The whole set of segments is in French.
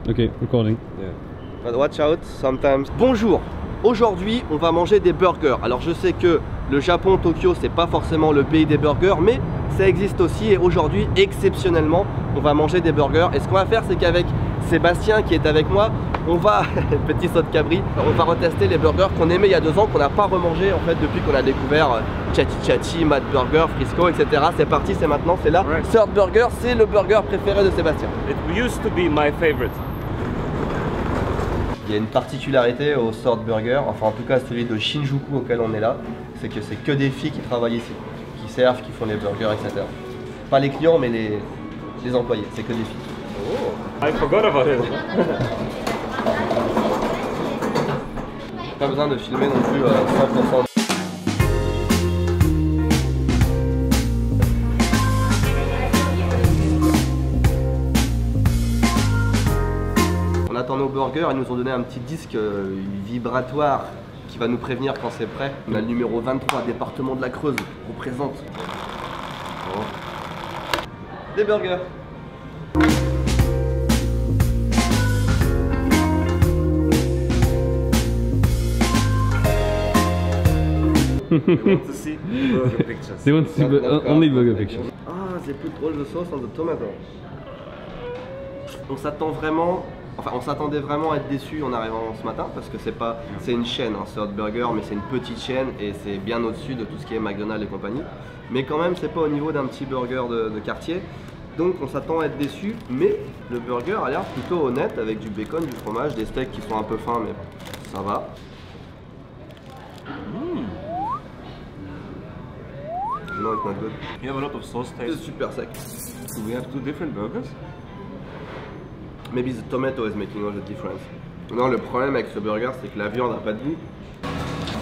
Okay, recording. Yeah. But watch out sometimes. Bonjour. Aujourd'hui, on va manger des burgers. Alors je sais que le Japon, Tokyo, c'est pas forcément le pays des burgers, mais ça existe aussi. Et aujourd'hui, exceptionnellement, on va manger des burgers. Et ce qu'on va faire, c'est qu'avec Sébastien qui est avec moi, on va, petit saut de cabri, on va retester les burgers qu'on aimait il y a 2 ans, qu'on n'a pas remangé en fait depuis qu'on a découvert Chatty Chatty, Mad Burger, Frisco, etc. C'est parti, c'est maintenant, c'est là. Right. Third Burger, c'est le burger préféré de Sébastien. It used to be my favorite. Il y a une particularité au Sword Burger, enfin en tout cas celui de Shinjuku auquel on est là, c'est que c'est que des filles qui travaillent ici, qui servent, qui font les burgers, etc. Pas les clients mais les employés, c'est que des filles. Oh, I forgot about it. Pas besoin de filmer non plus 100%. On attend nos burgers, ils nous ont donné un petit disque vibratoire qui va nous prévenir quand c'est prêt. On a le numéro 23, département de la Creuse, représente. Oh. Des burgers. They want to see burger pictures. They want to see only burger pictures. Ah, they put all the sauce on the tomato. On s'attend vraiment, enfin on s'attendait vraiment à être déçus en arrivant ce matin parce que c'est une chaîne, hein, Sword Burger, mais c'est une petite chaîne et c'est bien au-dessus de tout ce qui est McDonald's et compagnie. Mais quand même, c'est pas au niveau d'un petit burger de quartier. Donc on s'attend à être déçus, mais le burger a l'air plutôt honnête avec du bacon, du fromage, des steaks qui sont un peu fins, mais ça va. No, it's not good. You have a lot of sauce C'est taste. super sec. Do we have 2 different burgers? Maybe the tomato is making all the difference. Non, le problème avec ce burger, c'est que la viande n'a pas de goût.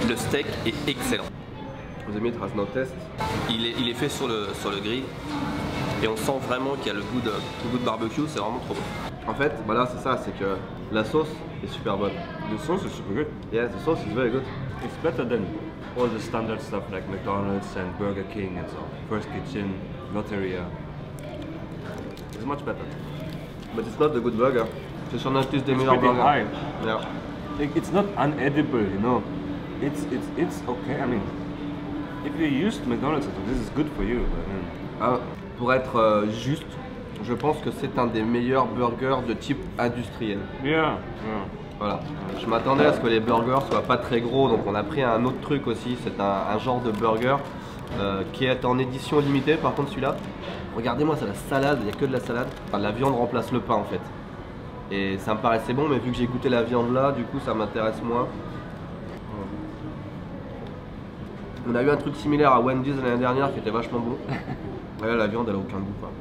Le steak est excellent. The meat has no taste. Il est fait sur le grill et on sent vraiment qu'il y a le goût de barbecue, c'est vraiment trop bon. En fait, voilà, c'est ça, c'est que la sauce est super bonne. The sauce is super good. Yeah, the sauce is very good. It's better than all the standard stuff like McDonald's and Burger King and so on. First Kitchen, Lotteria. It's much better. But it's not a good burger. C'est sur notre liste des It's meilleurs pretty burgers. high. Yeah. Like, it's not unedible, you know. It's okay. I mean, if you're used to McDonald's, this is good for you. But, Ah, pour être juste, je pense que c'est un des meilleurs burgers de type industriel. yeah. Voilà. Je m'attendais à ce que les burgers soient pas très gros, donc on a pris un autre truc aussi. C'est un genre de burger qui est en édition limitée. Par contre, celui-là, regardez-moi, c'est la salade. Il n'y a que de la salade. Enfin, la viande remplace le pain en fait. Et ça me paraissait bon, mais vu que j'ai goûté la viande là, du coup, ça m'intéresse moins. On a eu un truc similaire à Wendy's l'année dernière qui était vachement bon. Et là, la viande, elle a aucun goût, quoi.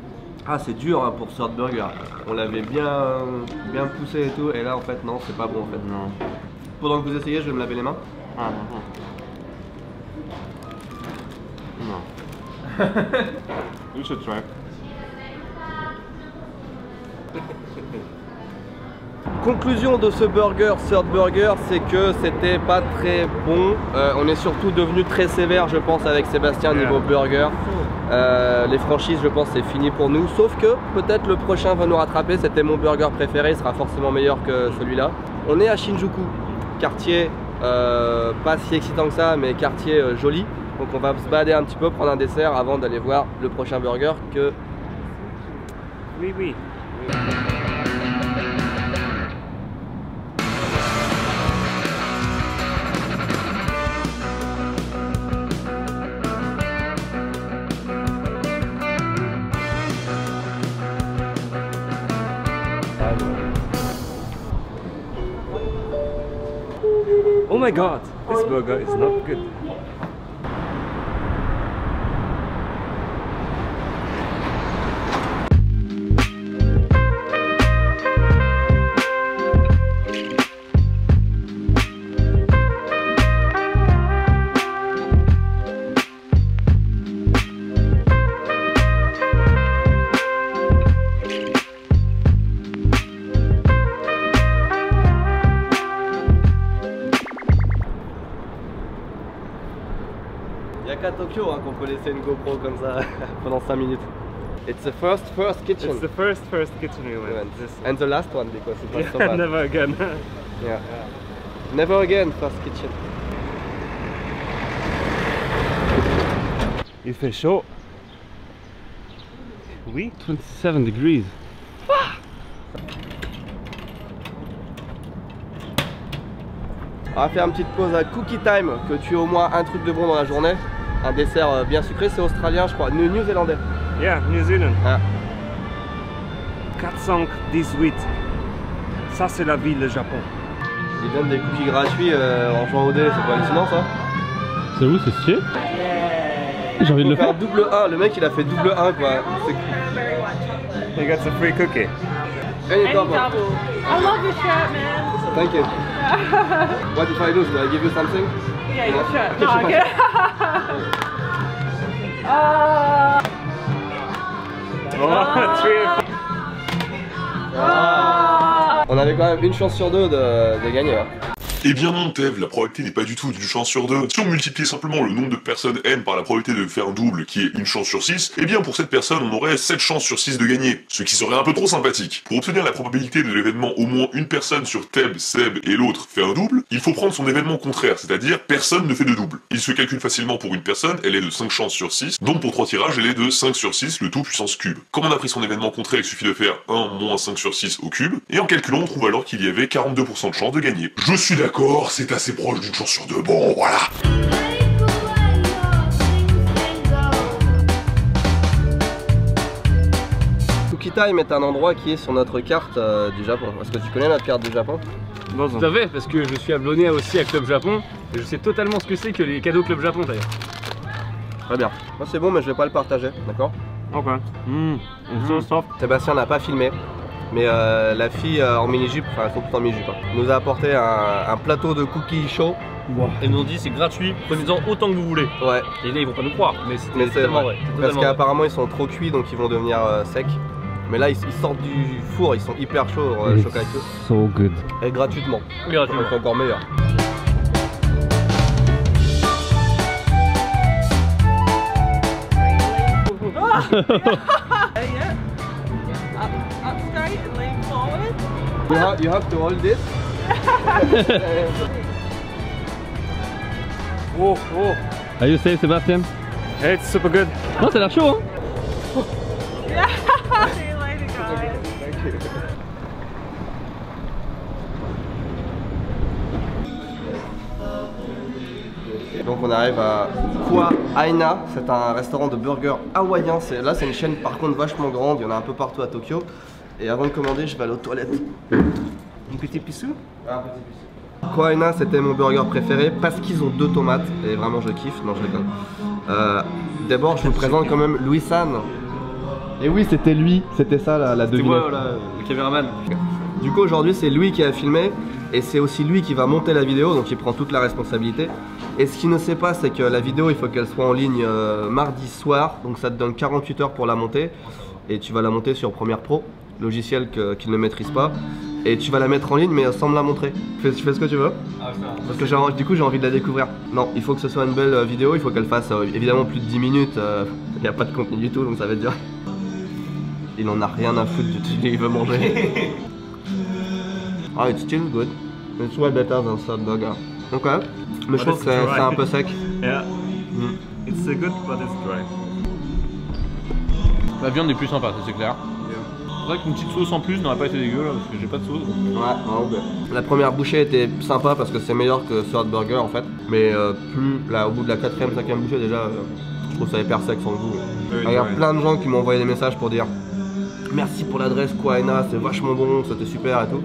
Ah, c'est dur hein, pour Sword Burger. On l'avait bien poussé et tout, et là en fait non, c'est pas bon en fait. Non. Pendant que vous essayez, je vais me laver les mains. Ah, no. You should try. Conclusion de ce burger, Third Burger, c'est que c'était pas très bon. On est surtout devenu très sévère, je pense, avec Sébastien niveau burger. Les franchises, je pense, c'est fini pour nous. Sauf que peut-être le prochain va nous rattraper. C'était mon burger préféré, il sera forcément meilleur que celui-là. On est à Shinjuku, quartier pas si excitant que ça, mais quartier joli. Donc on va se balader un petit peu, prendre un dessert avant d'aller voir le prochain burger que... Oui, oui. Oh my god, this burger is not good. Il n'y a qu'à Tokyo hein, qu'on peut laisser une GoPro comme ça pendant 5 minutes. It's the first kitchen. It's the first kitchen we went. And the last one because it was so bad. Never again. Yeah. Never again, first kitchen. Il fait chaud. Oui. 27 degrees. On va faire une petite pause à Cookie Time, que tu aies au moins un truc de bon dans la journée. Un dessert bien sucré, c'est australien je crois, new-zélandais. Yeah, New Zealand. Ah. 418. Ça c'est la ville, le Japon. Ils donnent des cookies gratuits en jouant au dé, c'est pas hallucinant ça? C'est où, c'est stylé? J'ai envie de le faire. Double 1, le mec il a fait double 1 quoi. He got a free cookie. Any double. I love your shirt, man. Thank you. What if I lose? Do I give you something? Yeah, your shirt. No, I get On avait quand même une chance sur deux de gagner. Hein. Eh bien non, Tev, la probabilité n'est pas du tout d'une chance sur deux. Si on multiplie simplement le nombre de personnes N par la probabilité de faire un double, qui est une chance sur 6, eh bien pour cette personne, on aurait 7 chances sur 6 de gagner, ce qui serait un peu trop sympathique. Pour obtenir la probabilité de l'événement au moins une personne sur Teb, Seb et l'autre fait un double, il faut prendre son événement contraire, c'est-à-dire personne ne fait de double. Il se calcule facilement pour une personne, elle est de 5 chances sur 6, donc pour 3 tirages, elle est de 5 sur 6, le tout puissance cube. Comme on a pris son événement contraire, il suffit de faire 1 moins 5 sur 6 au cube, et en calculant, on trouve alors qu'il y avait 42% de chance de gagner. Je suis d'accord, c'est assez proche d'une chance sur deux, bon voilà. Cookie Time est un endroit qui est sur notre carte du Japon. Est-ce que tu connais notre carte du Japon? Tout à fait, parce que je suis abonné aussi à Club Japon et je sais totalement ce que c'est que les cadeaux Club Japon d'ailleurs. Très bien. Moi c'est bon mais je vais pas le partager, d'accord? Ok. Sébastien n'a pas filmé. Mais la fille en mini-jupe, enfin elles sont toutes en mini-jupe, hein, nous a apporté un plateau de cookies chauds. Wow. Et ils nous ont dit c'est gratuit, prenez-en autant que vous voulez. Ouais. Et là ils vont pas nous croire, mais c'est tellement vrai. Parce qu'apparemment ils sont trop cuits donc ils vont devenir secs. Mais là ils sortent du four, ils sont hyper chauds, chocolateux. So good. Et gratuitement. Gratuitement. C'est encore meilleur. Up straight and lean forward. You have to hold this. Oh, oh. Are you safe, Sébastien? Hey, it's super good. Non, ça a l'air chaud hein. Yeah. See you later, guys. Thank you. Donc on arrive à Kua Aina, c'est un restaurant de burgers hawaïen. Là c'est une chaîne par contre vachement grande, il y en a un peu partout à Tokyo. Et avant de commander, je vais aller aux toilettes. Un petit pissou? Un petit pissou. Kua Aina c'était mon burger préféré parce qu'ils ont 2 tomates et vraiment je kiffe, non je déconne. D'abord je vous présente quand même Louis-San. Et oui c'était lui, c'était ça la devinette. Moi, voilà, le caméraman. Du coup aujourd'hui c'est lui qui a filmé et c'est aussi lui qui va monter la vidéo, donc il prend toute la responsabilité. Et ce qu'il ne sait pas c'est que la vidéo il faut qu'elle soit en ligne mardi soir, donc ça te donne 48 heures pour la monter. Et tu vas la monter sur Premiere Pro, logiciel qu'il ne maîtrise pas. Et tu vas la mettre en ligne mais sans me la montrer. Tu fais ce que tu veux. Parce que du coup j'ai envie de la découvrir. Non, il faut que ce soit une belle vidéo, il faut qu'elle fasse évidemment plus de 10 minutes. Il n'y a pas de contenu du tout donc ça va être dur. Il en a rien à foutre du tout, il veut manger. Ah, it's still good. It's way better than salt burger. Ok. Mais je trouve que c'est un peu sec. Yeah. It's good, but it's dry. La viande est plus sympa, ça c'est clair. C'est vrai qu'une petite sauce en plus n'aurait pas été dégueu là, parce que j'ai pas de sauce. Ouais, la première bouchée était sympa parce que c'est meilleur que Sword Burger en fait. Mais plus là, au bout de la 4ème, 5ème bouchée déjà, je trouve ça hyper sec sans goût. Il y a plein de gens qui m'ont envoyé des messages pour dire merci pour l'adresse Kua Aina, c'est vachement bon, c'était super et tout.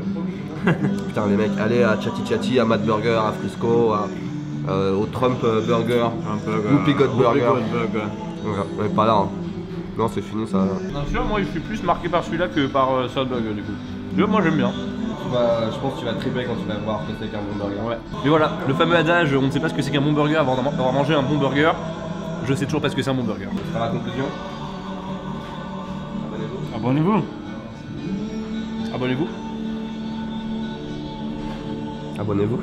Putain les mecs, allez à Chatty Chatty, à Mad Burger, à Frisco, au Trump Burger, Whoopi God Burger. On est pas là. Hein. Non c'est fini ça. Bien sûr, moi je suis plus marqué par celui-là que par Salt Burger du coup. Moi j'aime bien. Je pense que tu vas tripler quand tu vas voir que c'est qu'un bon burger. Ouais. Mais voilà, le fameux adage, on ne sait pas ce que c'est qu'un bon burger avant d'avoir mangé un bon burger. Je sais toujours pas ce que c'est un bon burger. Ce sera la conclusion. Abonnez-vous. Abonnez-vous. Abonnez-vous.